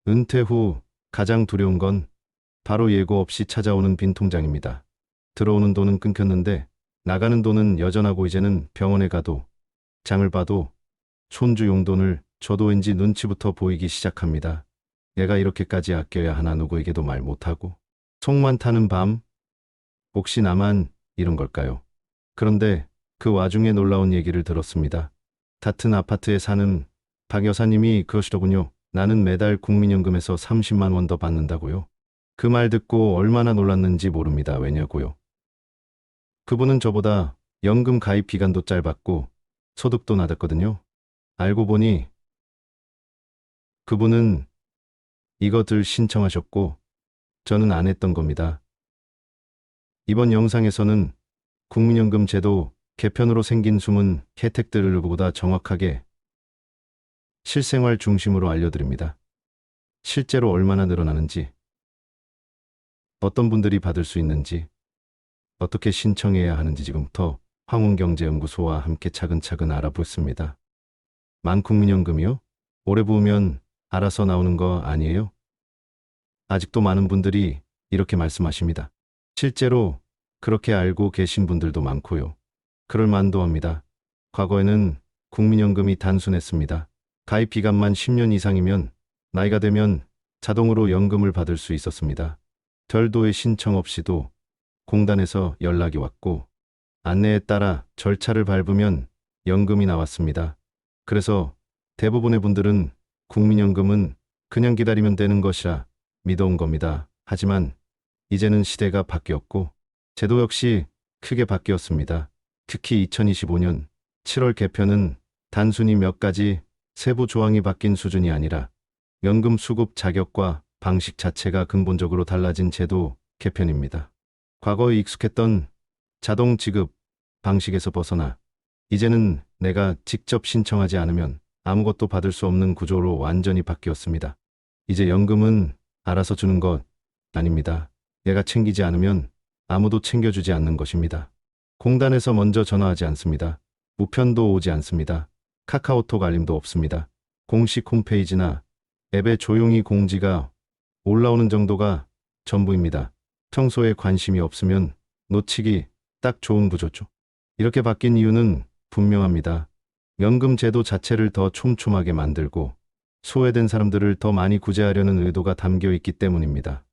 은퇴 후 가장 두려운 건 바로 예고 없이 찾아오는 빈 통장입니다. 들어오는 돈은 끊겼는데 나가는 돈은 여전하고 이제는 병원에 가도 장을 봐도 손주 용돈을 저도 왠지 눈치부터 보이기 시작합니다. 내가 이렇게까지 아껴야 하나 누구에게도 말 못하고 속만 타는 밤 혹시 나만 이런 걸까요? 그런데 그 와중에 놀라운 얘기를 들었습니다. 같은 아파트에 사는 박 여사님이 그러시더군요. 나는 매달 국민연금에서 30만 원 더 받는다고요. 그 말 듣고 얼마나 놀랐는지 모릅니다. 왜냐고요. 그분은 저보다 연금 가입 기간도 짧았고 소득도 낮았거든요. 알고 보니 그분은 이것들 신청하셨고 저는 안 했던 겁니다. 이번 영상에서는 국민연금 제도 개편으로 생긴 숨은 혜택들을 보다 정확하게 실생활 중심으로 알려드립니다. 실제로 얼마나 늘어나는지, 어떤 분들이 받을 수 있는지, 어떻게 신청해야 하는지 지금부터 황운경제연구소와 함께 차근차근 알아보겠습니다. 만국민연금이요? 오래 부으면 알아서 나오는 거 아니에요? 아직도 많은 분들이 이렇게 말씀하십니다. 실제로 그렇게 알고 계신 분들도 많고요. 그럴 만도 합니다. 과거에는 국민연금이 단순했습니다. 가입 기간만 10년 이상이면 나이가 되면 자동으로 연금을 받을 수 있었습니다. 별도의 신청 없이도 공단에서 연락이 왔고 안내에 따라 절차를 밟으면 연금이 나왔습니다. 그래서 대부분의 분들은 국민연금은 그냥 기다리면 되는 것이라 믿어온 겁니다. 하지만 이제는 시대가 바뀌었고 제도 역시 크게 바뀌었습니다. 특히 2025년 7월 개편은 단순히 몇 가지 세부 조항이 바뀐 수준이 아니라 연금 수급 자격과 방식 자체가 근본적으로 달라진 제도 개편입니다. 과거에 익숙했던 자동 지급 방식에서 벗어나 이제는 내가 직접 신청하지 않으면 아무것도 받을 수 없는 구조로 완전히 바뀌었습니다. 이제 연금은 알아서 주는 것 아닙니다. 내가 챙기지 않으면 아무도 챙겨주지 않는 것입니다. 공단에서 먼저 전화하지 않습니다. 우편도 오지 않습니다. 카카오톡 알림도 없습니다. 공식 홈페이지나 앱에 조용히 공지가 올라오는 정도가 전부입니다. 평소에 관심이 없으면 놓치기 딱 좋은 구조죠. 이렇게 바뀐 이유는 분명합니다. 연금 제도 자체를 더 촘촘하게 만들고 소외된 사람들을 더 많이 구제하려는 의도가 담겨 있기 때문입니다.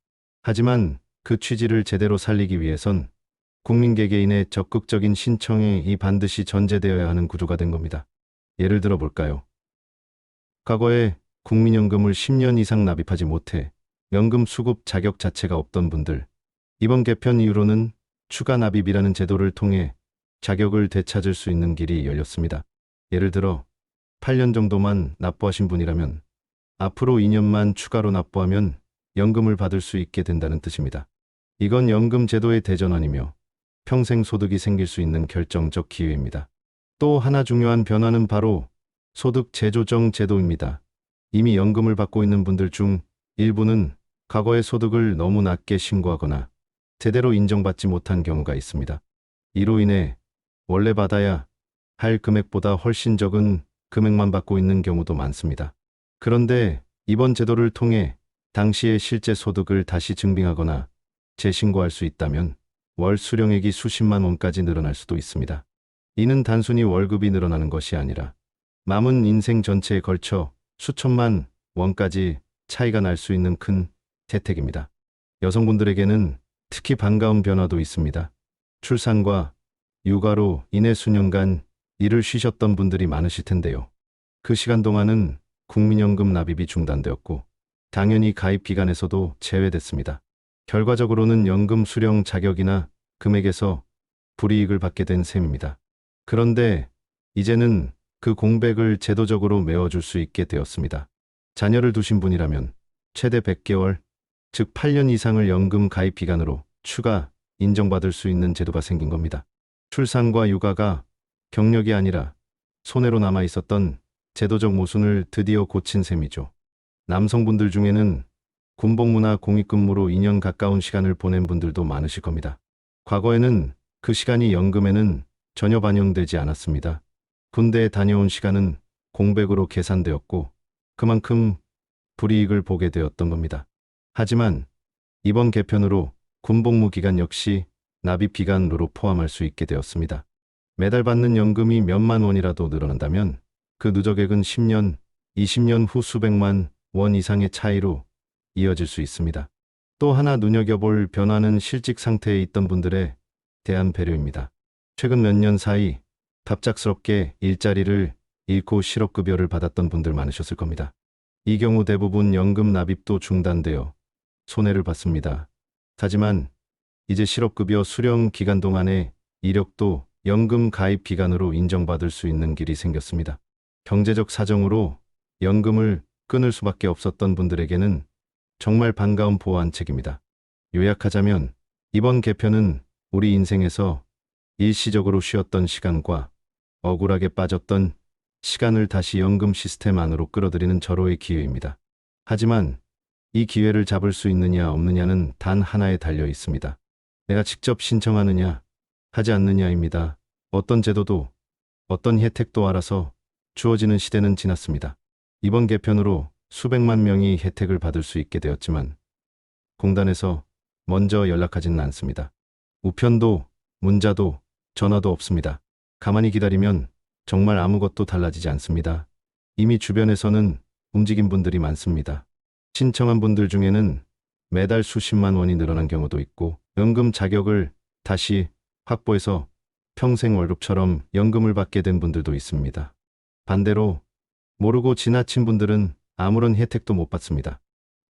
하지만 그 취지를 제대로 살리기 위해선 국민 개개인의 적극적인 신청이 반드시 전제되어야 하는 구조가 된 겁니다. 예를 들어 볼까요? 과거에 국민연금을 10년 이상 납입하지 못해 연금 수급 자격 자체가 없던 분들, 이번 개편 이후로는 추가 납입이라는 제도를 통해 자격을 되찾을 수 있는 길이 열렸습니다. 예를 들어 8년 정도만 납부하신 분이라면 앞으로 2년만 추가로 납부하면 연금을 받을 수 있게 된다는 뜻입니다. 이건 연금 제도의 대전환이며 평생 소득이 생길 수 있는 결정적 기회입니다. 또 하나 중요한 변화는 바로 소득 재조정 제도입니다. 이미 연금을 받고 있는 분들 중 일부는 과거의 소득을 너무 낮게 신고하거나 제대로 인정받지 못한 경우가 있습니다. 이로 인해 원래 받아야 할 금액보다 훨씬 적은 금액만 받고 있는 경우도 많습니다. 그런데 이번 제도를 통해 당시의 실제 소득을 다시 증빙하거나 재신고할 수 있다면 월 수령액이 수십만 원까지 늘어날 수도 있습니다. 이는 단순히 월급이 늘어나는 것이 아니라 남은 인생 전체에 걸쳐 수천만 원까지 차이가 날 수 있는 큰 혜택입니다. 여성분들에게는 특히 반가운 변화도 있습니다. 출산과 육아로 인해 수년간 일을 쉬셨던 분들이 많으실 텐데요. 그 시간 동안은 국민연금 납입이 중단되었고 당연히 가입 기간에서도 제외됐습니다. 결과적으로는 연금 수령 자격이나 금액에서 불이익을 받게 된 셈입니다. 그런데 이제는 그 공백을 제도적으로 메워줄 수 있게 되었습니다. 자녀를 두신 분이라면 최대 100개월, 즉 8년 이상을 연금 가입 기간으로 추가 인정받을 수 있는 제도가 생긴 겁니다. 출산과 육아가 경력이 아니라 손해로 남아 있었던 제도적 모순을 드디어 고친 셈이죠. 남성분들 중에는 군복무나 공익근무로 2년 가까운 시간을 보낸 분들도 많으실 겁니다. 과거에는 그 시간이 연금에는 전혀 반영되지 않았습니다. 군대에 다녀온 시간은 공백으로 계산되었고 그만큼 불이익을 보게 되었던 겁니다. 하지만 이번 개편으로 군복무 기간 역시 납입 기간으로 포함할 수 있게 되었습니다. 매달 받는 연금이 몇만 원이라도 늘어난다면 그 누적액은 10년, 20년 후 수백만 원 이상의 차이로 이어질 수 있습니다. 또 하나 눈여겨볼 변화는 실직 상태에 있던 분들에 대한 배려입니다. 최근 몇 년 사이 갑작스럽게 일자리를 잃고 실업급여를 받았던 분들 많으셨을 겁니다. 이 경우 대부분 연금 납입도 중단되어 손해를 봤습니다. 하지만 이제 실업급여 수령 기간 동안에 이력도 연금 가입 기간으로 인정받을 수 있는 길이 생겼습니다. 경제적 사정으로 연금을 끊을 수밖에 없었던 분들에게는 정말 반가운 보완책입니다. 요약하자면 이번 개편은 우리 인생에서 일시적으로 쉬었던 시간과 억울하게 빠졌던 시간을 다시 연금 시스템 안으로 끌어들이는 절호의 기회입니다. 하지만 이 기회를 잡을 수 있느냐 없느냐는 단 하나에 달려 있습니다. 내가 직접 신청하느냐 하지 않느냐입니다. 어떤 제도도 어떤 혜택도 알아서 주어지는 시대는 지났습니다. 이번 개편으로 수백만 명이 혜택을 받을 수 있게 되었지만 공단에서 먼저 연락하지는 않습니다. 우편도 문자도 전화도 없습니다. 가만히 기다리면 정말 아무것도 달라지지 않습니다. 이미 주변에서는 움직인 분들이 많습니다. 신청한 분들 중에는 매달 수십만 원이 늘어난 경우도 있고 연금 자격을 다시 확보해서 평생 월급처럼 연금을 받게 된 분들도 있습니다. 반대로 모르고 지나친 분들은 아무런 혜택도 못 받습니다.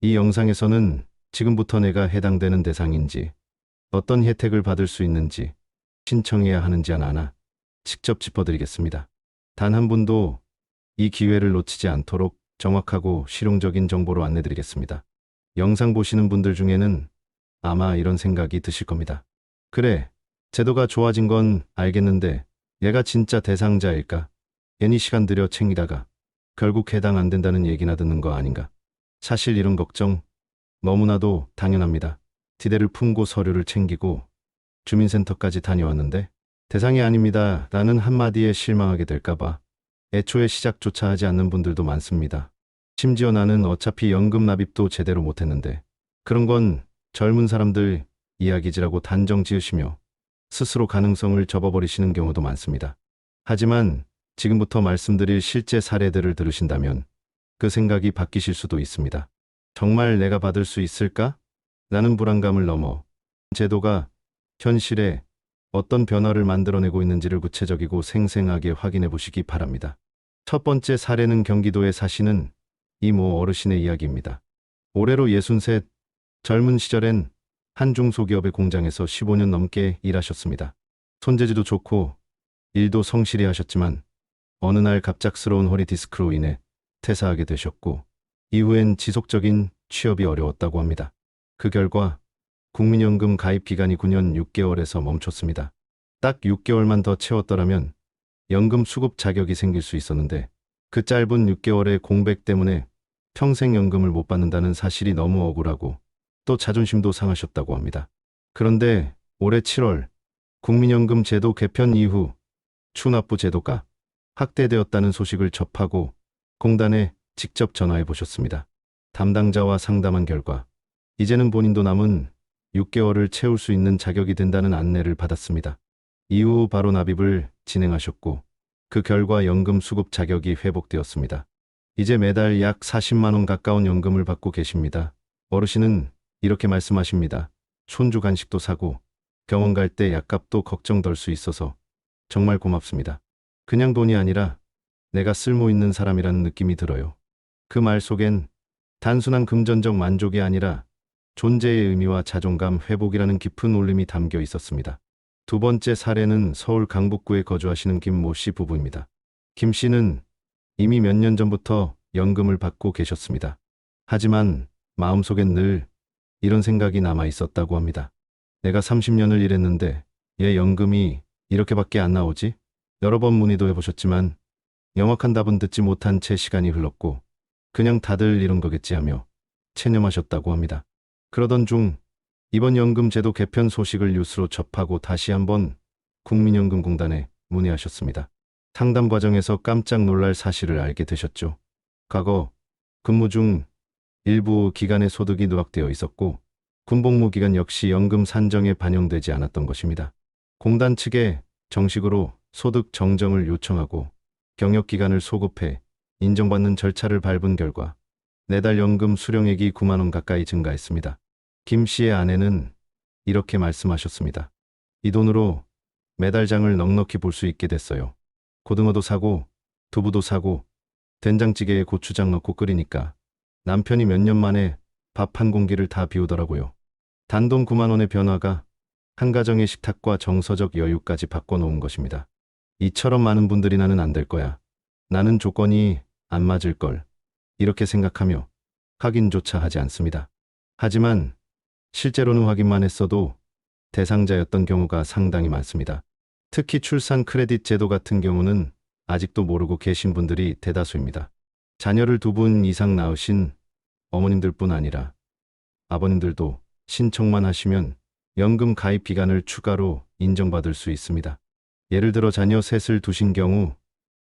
이 영상에서는 지금부터 내가 해당되는 대상인지, 어떤 혜택을 받을 수 있는지, 신청해야 하는지 하나하나 직접 짚어드리겠습니다. 단 한 분도 이 기회를 놓치지 않도록 정확하고 실용적인 정보로 안내드리겠습니다. 영상 보시는 분들 중에는 아마 이런 생각이 드실 겁니다. 그래, 제도가 좋아진 건 알겠는데 얘가 진짜 대상자일까? 괜히 시간 들여 챙기다가 결국 해당 안 된다는 얘기나 듣는 거 아닌가? 사실 이런 걱정 너무나도 당연합니다. 디데를 품고 서류를 챙기고 주민센터까지 다녀왔는데 대상이 아닙니다 라는 한마디에 실망하게 될까봐 애초에 시작조차 하지 않는 분들도 많습니다. 심지어 나는 어차피 연금 납입도 제대로 못했는데 그런 건 젊은 사람들 이야기지라고 단정 지으시며 스스로 가능성을 접어버리시는 경우도 많습니다. 하지만 지금부터 말씀드릴 실제 사례들을 들으신다면 그 생각이 바뀌실 수도 있습니다. 정말 내가 받을 수 있을까? 라는 불안감을 넘어 제도가 현실에 어떤 변화를 만들어내고 있는지를 구체적이고 생생하게 확인해 보시기 바랍니다. 첫 번째 사례는 경기도에 사시는 이모 어르신의 이야기입니다. 올해로 63, 젊은 시절엔 한 중소기업의 공장에서 15년 넘게 일하셨습니다. 손재주도 좋고 일도 성실히 하셨지만 어느 날 갑작스러운 허리 디스크로 인해 퇴사하게 되셨고 이후엔 지속적인 취업이 어려웠다고 합니다. 그 결과 국민연금 가입 기간이 9년 6개월에서 멈췄습니다. 딱 6개월만 더 채웠더라면 연금 수급 자격이 생길 수 있었는데 그 짧은 6개월의 공백 때문에 평생 연금을 못 받는다는 사실이 너무 억울하고 또 자존심도 상하셨다고 합니다. 그런데 올해 7월 국민연금 제도 개편 이후 추납부 제도가 확대되었다는 소식을 접하고 공단에 직접 전화해 보셨습니다. 담당자와 상담한 결과 이제는 본인도 남은 6개월을 채울 수 있는 자격이 된다는 안내를 받았습니다. 이후 바로 납입을 진행하셨고 그 결과 연금 수급 자격이 회복되었습니다. 이제 매달 약 40만 원 가까운 연금을 받고 계십니다. 어르신은 이렇게 말씀하십니다. 손주 간식도 사고 병원 갈 때 약값도 걱정 덜 수 있어서 정말 고맙습니다. 그냥 돈이 아니라 내가 쓸모 있는 사람이라는 느낌이 들어요. 그 말 속엔 단순한 금전적 만족이 아니라 존재의 의미와 자존감 회복이라는 깊은 울림이 담겨 있었습니다. 두 번째 사례는 서울 강북구에 거주하시는 김모 씨 부부입니다. 김 씨는 이미 몇 년 전부터 연금을 받고 계셨습니다. 하지만 마음속엔 늘 이런 생각이 남아 있었다고 합니다. 내가 30년을 일했는데 얘 연금이 이렇게밖에 안 나오지? 여러 번 문의도 해보셨지만 명확한 답은 듣지 못한 채 시간이 흘렀고 그냥 다들 이런 거겠지 하며 체념하셨다고 합니다. 그러던 중 이번 연금 제도 개편 소식을 뉴스로 접하고 다시 한번 국민연금공단에 문의하셨습니다. 상담 과정에서 깜짝 놀랄 사실을 알게 되셨죠. 과거 근무 중 일부 기간의 소득이 누락되어 있었고 군복무 기간 역시 연금 산정에 반영되지 않았던 것입니다. 공단 측에 정식으로 소득 정정을 요청하고 경력기간을 소급해 인정받는 절차를 밟은 결과 매달 연금 수령액이 9만 원 가까이 증가했습니다. 김 씨의 아내는 이렇게 말씀하셨습니다. 이 돈으로 매달 장을 넉넉히 볼 수 있게 됐어요. 고등어도 사고 두부도 사고 된장찌개에 고추장 넣고 끓이니까 남편이 몇 년 만에 밥 한 공기를 다 비우더라고요. 단돈 9만 원의 변화가 한 가정의 식탁과 정서적 여유까지 바꿔놓은 것입니다. 이처럼 많은 분들이 나는 안 될 거야. 나는 조건이 안 맞을 걸. 이렇게 생각하며 확인조차 하지 않습니다. 하지만 실제로는 확인만 했어도 대상자였던 경우가 상당히 많습니다. 특히 출산 크레딧 제도 같은 경우는 아직도 모르고 계신 분들이 대다수입니다. 자녀를 2분 이상 낳으신 어머님들뿐 아니라 아버님들도 신청만 하시면 연금 가입 기간을 추가로 인정받을 수 있습니다. 예를 들어 자녀 셋을 두신 경우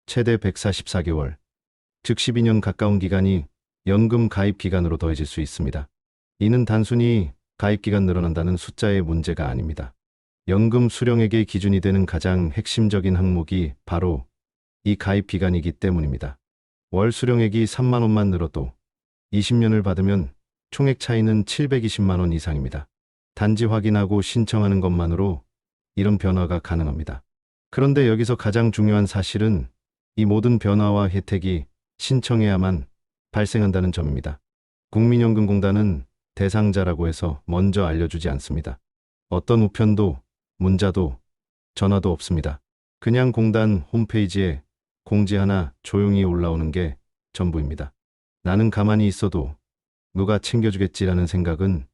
최대 144개월, 즉 12년 가까운 기간이 연금 가입 기간으로 더해질 수 있습니다. 이는 단순히 가입 기간 늘어난다는 숫자의 문제가 아닙니다. 연금 수령액의 기준이 되는 가장 핵심적인 항목이 바로 이 가입 기간이기 때문입니다. 월 수령액이 3만 원만 늘어도 20년을 받으면 총액 차이는 720만 원 이상입니다. 단지 확인하고 신청하는 것만으로 이런 변화가 가능합니다. 그런데 여기서 가장 중요한 사실은 이 모든 변화와 혜택이 신청해야만 발생한다는 점입니다. 국민연금공단은 대상자라고 해서 먼저 알려주지 않습니다. 어떤 우편도 문자도 전화도 없습니다. 그냥 공단 홈페이지에 공지 하나 조용히 올라오는 게 전부입니다. 나는 가만히 있어도 누가 챙겨주겠지라는 생각은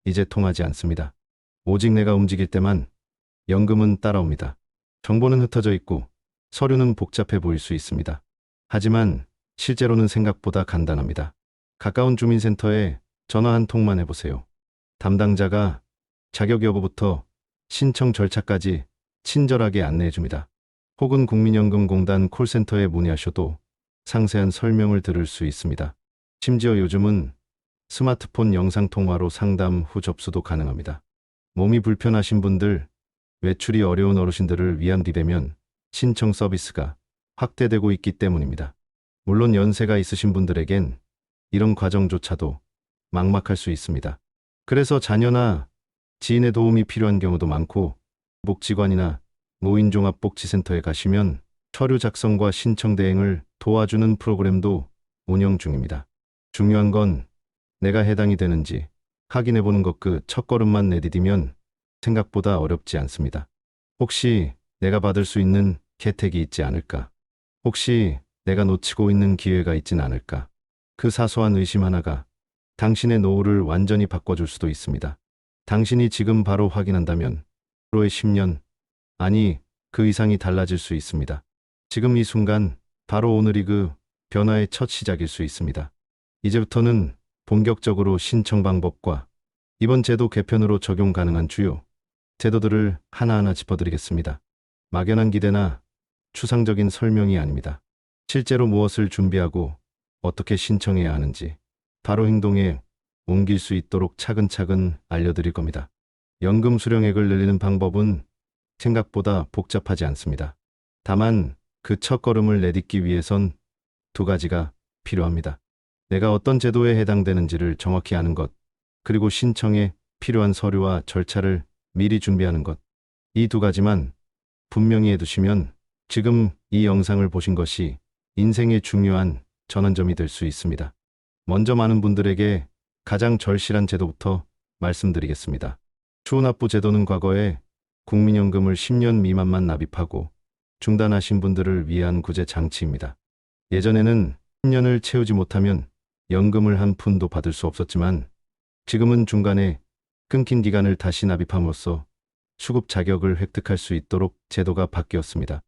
이제 통하지 않습니다. 오직 내가 움직일 때만 연금은 따라옵니다. 정보는 흩어져 있고 서류는 복잡해 보일 수 있습니다. 하지만 실제로는 생각보다 간단합니다. 가까운 주민센터에 전화 한 통만 해보세요. 담당자가 자격 여부부터 신청 절차까지 친절하게 안내해 줍니다. 혹은 국민연금공단 콜센터에 문의하셔도 상세한 설명을 들을 수 있습니다. 심지어 요즘은 스마트폰 영상통화로 상담 후 접수도 가능합니다. 몸이 불편하신 분들, 외출이 어려운 어르신들을 위한 비대면 신청 서비스가 확대되고 있기 때문입니다. 물론 연세가 있으신 분들에겐 이런 과정조차도 막막할 수 있습니다. 그래서 자녀나 지인의 도움이 필요한 경우도 많고 복지관이나 노인종합복지센터에 가시면 서류 작성과 신청 대행을 도와주는 프로그램도 운영 중입니다. 중요한 건 내가 해당이 되는지 확인해보는 것 그 첫걸음만 내디디면 생각보다 어렵지 않습니다. 혹시 내가 받을 수 있는 혜택이 있지 않을까? 혹시 내가 놓치고 있는 기회가 있진 않을까? 그 사소한 의심 하나가 당신의 노후를 완전히 바꿔줄 수도 있습니다. 당신이 지금 바로 확인한다면 앞으로의 10년, 아니 그 이상이 달라질 수 있습니다. 지금 이 순간, 바로 오늘이 그 변화의 첫 시작일 수 있습니다. 이제부터는 본격적으로 신청 방법과 이번 제도 개편으로 적용 가능한 주요 제도들을 하나하나 짚어드리겠습니다. 막연한 기대나 추상적인 설명이 아닙니다. 실제로 무엇을 준비하고 어떻게 신청해야 하는지 바로 행동에 옮길 수 있도록 차근차근 알려드릴 겁니다. 연금 수령액을 늘리는 방법은 생각보다 복잡하지 않습니다. 다만 그 첫걸음을 내딛기 위해선 2가지가 필요합니다. 내가 어떤 제도에 해당되는지를 정확히 아는 것, 그리고 신청에 필요한 서류와 절차를 미리 준비하는 것. 이 2가지만 분명히 해두시면 지금 이 영상을 보신 것이 인생의 중요한 전환점이 될 수 있습니다. 먼저 많은 분들에게 가장 절실한 제도부터 말씀드리겠습니다. 추후납부 제도는 과거에 국민연금을 10년 미만만 납입하고 중단하신 분들을 위한 구제 장치입니다. 예전에는 10년을 채우지 못하면 연금을 한 푼도 받을 수 없었지만 지금은 중간에 끊긴 기간을 다시 납입함으로써 수급 자격을 획득할 수 있도록 제도가 바뀌었습니다.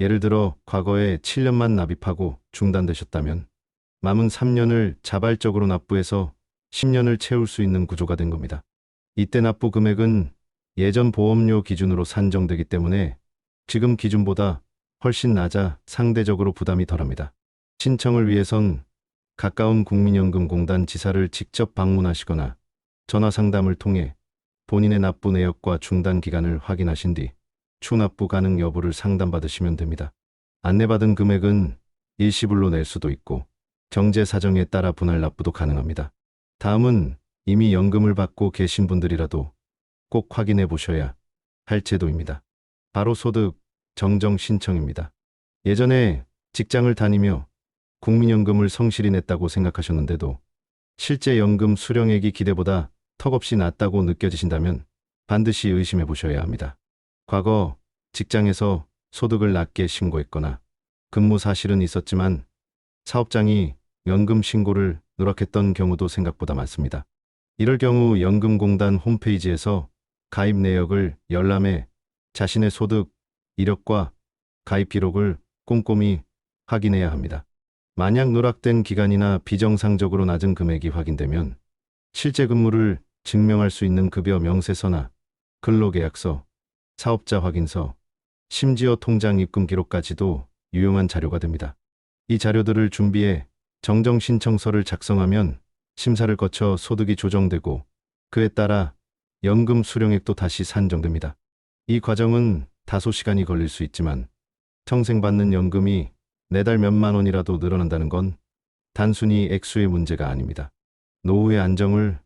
예를 들어 과거에 7년만 납입하고 중단되셨다면 남은 3년을 자발적으로 납부해서 10년을 채울 수 있는 구조가 된 겁니다. 이때 납부 금액은 예전 보험료 기준으로 산정되기 때문에 지금 기준보다 훨씬 낮아 상대적으로 부담이 덜합니다. 신청을 위해선 가까운 국민연금공단 지사를 직접 방문하시거나 전화 상담을 통해 본인의 납부 내역과 중단 기간을 확인하신 뒤 추납부 가능 여부를 상담받으시면 됩니다. 안내받은 금액은 일시불로 낼 수도 있고 경제 사정에 따라 분할 납부도 가능합니다. 다음은 이미 연금을 받고 계신 분들이라도 꼭 확인해 보셔야 할 제도입니다. 바로 소득 정정 신청입니다. 예전에 직장을 다니며 국민연금을 성실히 냈다고 생각하셨는데도 실제 연금 수령액이 기대보다 턱없이 낮다고 느껴지신다면 반드시 의심해 보셔야 합니다. 과거 직장에서 소득을 낮게 신고했거나 근무 사실은 있었지만 사업장이 연금 신고를 누락했던 경우도 생각보다 많습니다. 이럴 경우 연금공단 홈페이지에서 가입 내역을 열람해 자신의 소득, 이력과 가입 기록을 꼼꼼히 확인해야 합니다. 만약 누락된 기간이나 비정상적으로 낮은 금액이 확인되면 실제 근무를 증명할 수 있는 급여 명세서나 근로계약서, 사업자 확인서, 심지어 통장 입금 기록까지도 유용한 자료가 됩니다. 이 자료들을 준비해 정정 신청서를 작성하면 심사를 거쳐 소득이 조정되고 그에 따라 연금 수령액도 다시 산정됩니다. 이 과정은 다소 시간이 걸릴 수 있지만 평생 받는 연금이 매달 몇만 원이라도 늘어난다는 건 단순히 액수의 문제가 아닙니다. 노후의 안정을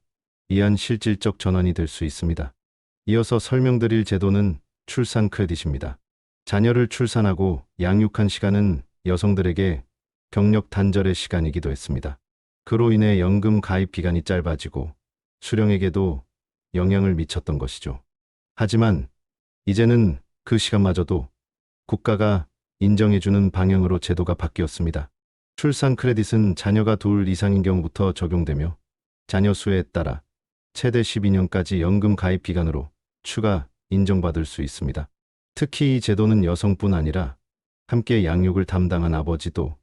위한 실질적 전환이 될 수 있습니다. 이어서 설명드릴 제도는 출산 크레딧입니다. 자녀를 출산하고 양육한 시간은 여성들에게 경력 단절의 시간이기도 했습니다. 그로 인해 연금 가입 기간이 짧아지고 수령액에도 영향을 미쳤던 것이죠. 하지만 이제는 그 시간마저도 국가가 인정해주는 방향으로 제도가 바뀌었습니다. 출산 크레딧은 자녀가 둘 이상인 경우부터 적용되며 자녀 수에 따라 최대 12년까지 연금 가입 기간으로 추가 인정받을 수 있습니다. 특히 이 제도는 여성뿐 아니라 함께 양육을 담당한 아버지도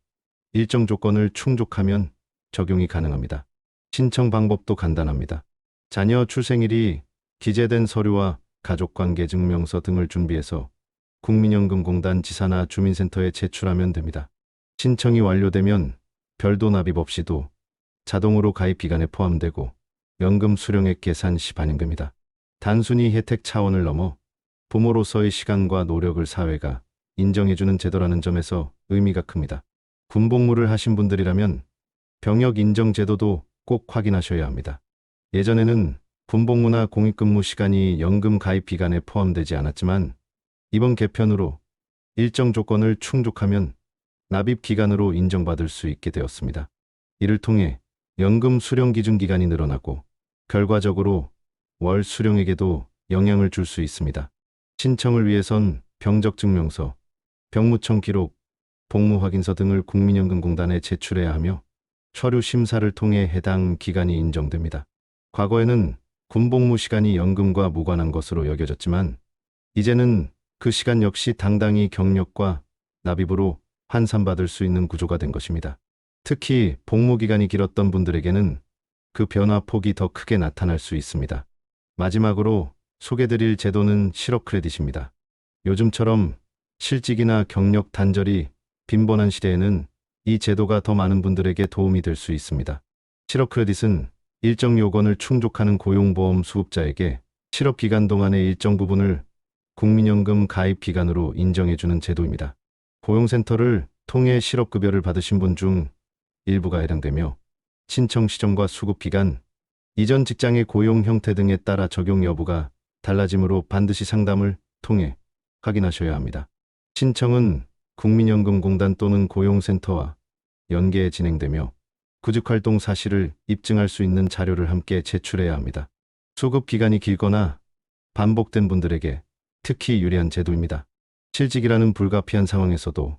일정 조건을 충족하면 적용이 가능합니다. 신청 방법도 간단합니다. 자녀 출생일이 기재된 서류와 가족관계증명서 등을 준비해서 국민연금공단 지사나 주민센터에 제출하면 됩니다. 신청이 완료되면 별도 납입 없이도 자동으로 가입 기간에 포함되고 연금 수령액 계산 시 반영됩니다. 단순히 혜택 차원을 넘어 부모로서의 시간과 노력을 사회가 인정해주는 제도라는 점에서 의미가 큽니다. 군복무를 하신 분들이라면 병역 인정 제도도 꼭 확인하셔야 합니다. 예전에는 군복무나 공익근무 시간이 연금 가입 기간에 포함되지 않았지만 이번 개편으로 일정 조건을 충족하면 납입 기간으로 인정받을 수 있게 되었습니다. 이를 통해 연금 수령 기준 기간이 늘어나고 결과적으로 월 수령액에도 영향을 줄 수 있습니다. 신청을 위해선 병적증명서, 병무청 기록, 복무확인서 등을 국민연금공단에 제출해야 하며 서류 심사를 통해 해당 기간이 인정됩니다. 과거에는 군복무 시간이 연금과 무관한 것으로 여겨졌지만 이제는 그 시간 역시 당당히 경력과 납입으로 환산받을 수 있는 구조가 된 것입니다. 특히 복무 기간이 길었던 분들에게는 그 변화 폭이 더 크게 나타날 수 있습니다. 마지막으로 소개드릴 제도는 실업 크레딧입니다. 요즘처럼 실직이나 경력 단절이 빈번한 시대에는 이 제도가 더 많은 분들에게 도움이 될 수 있습니다. 실업 크레딧은 일정 요건을 충족하는 고용보험 수급자에게 실업 기간 동안의 일정 부분을 국민연금 가입 기간으로 인정해주는 제도입니다. 고용센터를 통해 실업급여를 받으신 분 중 일부가 해당되며 신청 시점과 수급 기간, 이전 직장의 고용 형태 등에 따라 적용 여부가 달라지므로 반드시 상담을 통해 확인하셔야 합니다. 신청은 국민연금공단 또는 고용센터와 연계해 진행되며 구직활동 사실을 입증할 수 있는 자료를 함께 제출해야 합니다. 수급 기간이 길거나 반복된 분들에게 특히 유리한 제도입니다. 실직이라는 불가피한 상황에서도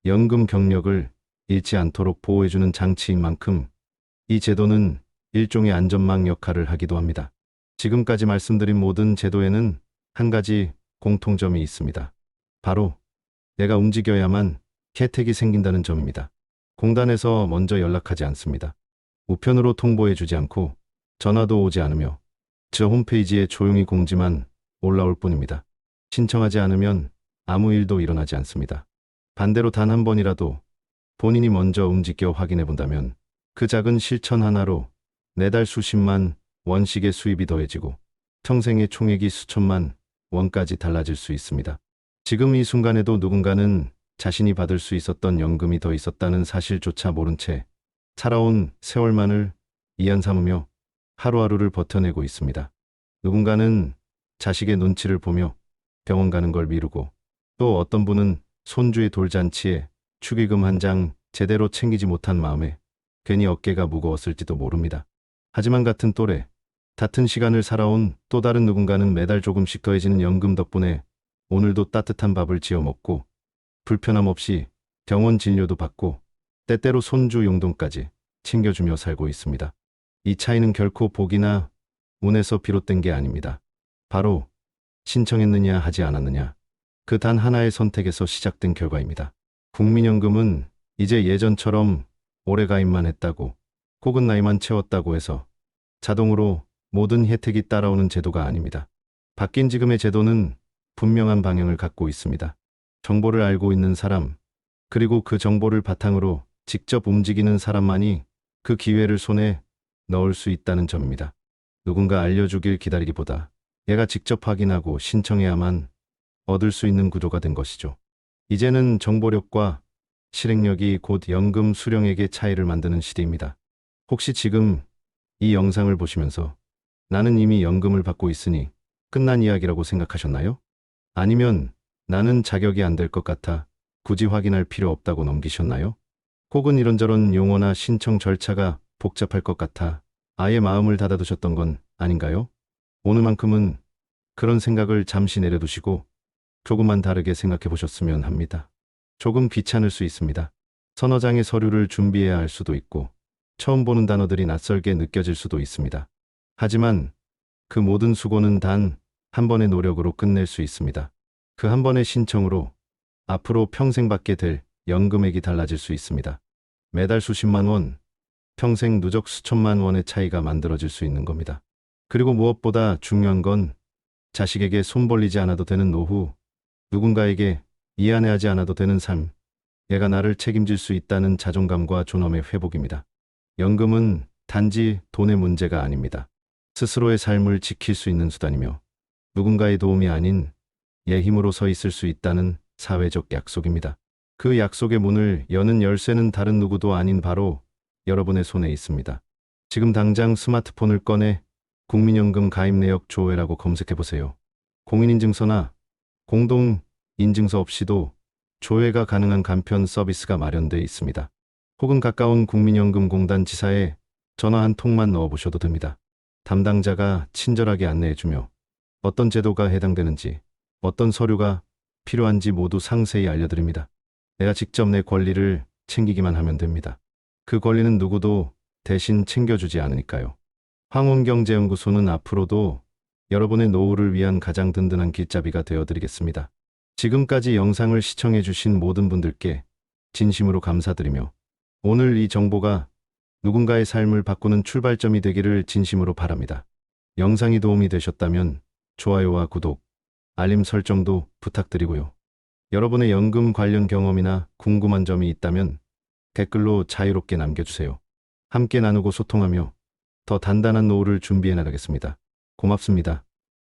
연금 경력을 잃지 않도록 보호해주는 장치인 만큼 이 제도는 일종의 안전망 역할을 하기도 합니다. 지금까지 말씀드린 모든 제도에는 한 가지 공통점이 있습니다. 바로 내가 움직여야만 혜택이 생긴다는 점입니다. 공단에서 먼저 연락하지 않습니다. 우편으로 통보해주지 않고 전화도 오지 않으며 저 홈페이지에 조용히 공지만 올라올 뿐입니다. 신청하지 않으면 아무 일도 일어나지 않습니다. 반대로 단 한 번이라도 본인이 먼저 움직여 확인해 본다면 그 작은 실천 하나로 매달 수십만 원씩의 수입이 더해지고 평생의 총액이 수천만 원까지 달라질 수 있습니다. 지금 이 순간에도 누군가는 자신이 받을 수 있었던 연금이 더 있었다는 사실조차 모른 채 살아온 세월만을 이안 삼으며 하루하루를 버텨내고 있습니다. 누군가는 자식의 눈치를 보며 병원 가는 걸 미루고, 또 어떤 분은 손주의 돌잔치에 축의금 한 장 제대로 챙기지 못한 마음에 괜히 어깨가 무거웠을지도 모릅니다. 하지만 같은 또래, 같은 시간을 살아온 또 다른 누군가는 매달 조금씩 더해지는 연금 덕분에 오늘도 따뜻한 밥을 지어 먹고 불편함 없이 병원 진료도 받고 때때로 손주 용돈까지 챙겨주며 살고 있습니다. 이 차이는 결코 복이나 운에서 비롯된 게 아닙니다. 바로 신청했느냐 하지 않았느냐, 그 단 하나의 선택에서 시작된 결과입니다. 국민연금은 이제 예전처럼 오래 가입만 했다고, 혹은 나이만 채웠다고 해서 자동으로 모든 혜택이 따라오는 제도가 아닙니다. 바뀐 지금의 제도는 분명한 방향을 갖고 있습니다. 정보를 알고 있는 사람, 그리고 그 정보를 바탕으로 직접 움직이는 사람만이 그 기회를 손에 넣을 수 있다는 점입니다. 누군가 알려주길 기다리기보다 얘가 직접 확인하고 신청해야만 얻을 수 있는 구조가 된 것이죠. 이제는 정보력과 실행력이 곧 연금 수령액의 차이를 만드는 시대입니다. 혹시 지금 이 영상을 보시면서 나는 이미 연금을 받고 있으니 끝난 이야기라고 생각하셨나요? 아니면 나는 자격이 안 될 것 같아 굳이 확인할 필요 없다고 넘기셨나요? 혹은 이런저런 용어나 신청 절차가 복잡할 것 같아 아예 마음을 닫아두셨던 건 아닌가요? 오늘만큼은 그런 생각을 잠시 내려두시고 조금만 다르게 생각해 보셨으면 합니다. 조금 귀찮을 수 있습니다. 서너 장의 서류를 준비해야 할 수도 있고 처음 보는 단어들이 낯설게 느껴질 수도 있습니다. 하지만 그 모든 수고는 단 한 번의 노력으로 끝낼 수 있습니다. 그 한 번의 신청으로 앞으로 평생 받게 될 연금액이 달라질 수 있습니다. 매달 수십만 원, 평생 누적 수천만 원의 차이가 만들어질 수 있는 겁니다. 그리고 무엇보다 중요한 건 자식에게 손 벌리지 않아도 되는 노후, 누군가에게 미안해하지 않아도 되는 삶, 얘가 나를 책임질 수 있다는 자존감과 존엄의 회복입니다. 연금은 단지 돈의 문제가 아닙니다. 스스로의 삶을 지킬 수 있는 수단이며 누군가의 도움이 아닌 얘 힘으로 서 있을 수 있다는 사회적 약속입니다. 그 약속의 문을 여는 열쇠는 다른 누구도 아닌 바로 여러분의 손에 있습니다. 지금 당장 스마트폰을 꺼내 국민연금 가입 내역 조회라고 검색해보세요. 공인인증서나 공동인증서 없이도 조회가 가능한 간편 서비스가 마련되어 있습니다. 혹은 가까운 국민연금공단 지사에 전화 한 통만 넣어보셔도 됩니다. 담당자가 친절하게 안내해주며 어떤 제도가 해당되는지, 어떤 서류가 필요한지 모두 상세히 알려드립니다. 내가 직접 내 권리를 챙기기만 하면 됩니다. 그 권리는 누구도 대신 챙겨주지 않으니까요. 황혼경제연구소는 앞으로도 여러분의 노후를 위한 가장 든든한 길잡이가 되어드리겠습니다. 지금까지 영상을 시청해주신 모든 분들께 진심으로 감사드리며 오늘 이 정보가 누군가의 삶을 바꾸는 출발점이 되기를 진심으로 바랍니다. 영상이 도움이 되셨다면 좋아요와 구독, 알림 설정도 부탁드리고요. 여러분의 연금 관련 경험이나 궁금한 점이 있다면 댓글로 자유롭게 남겨주세요. 함께 나누고 소통하며 더 단단한 노후를 준비해 나가겠습니다. 고맙습니다.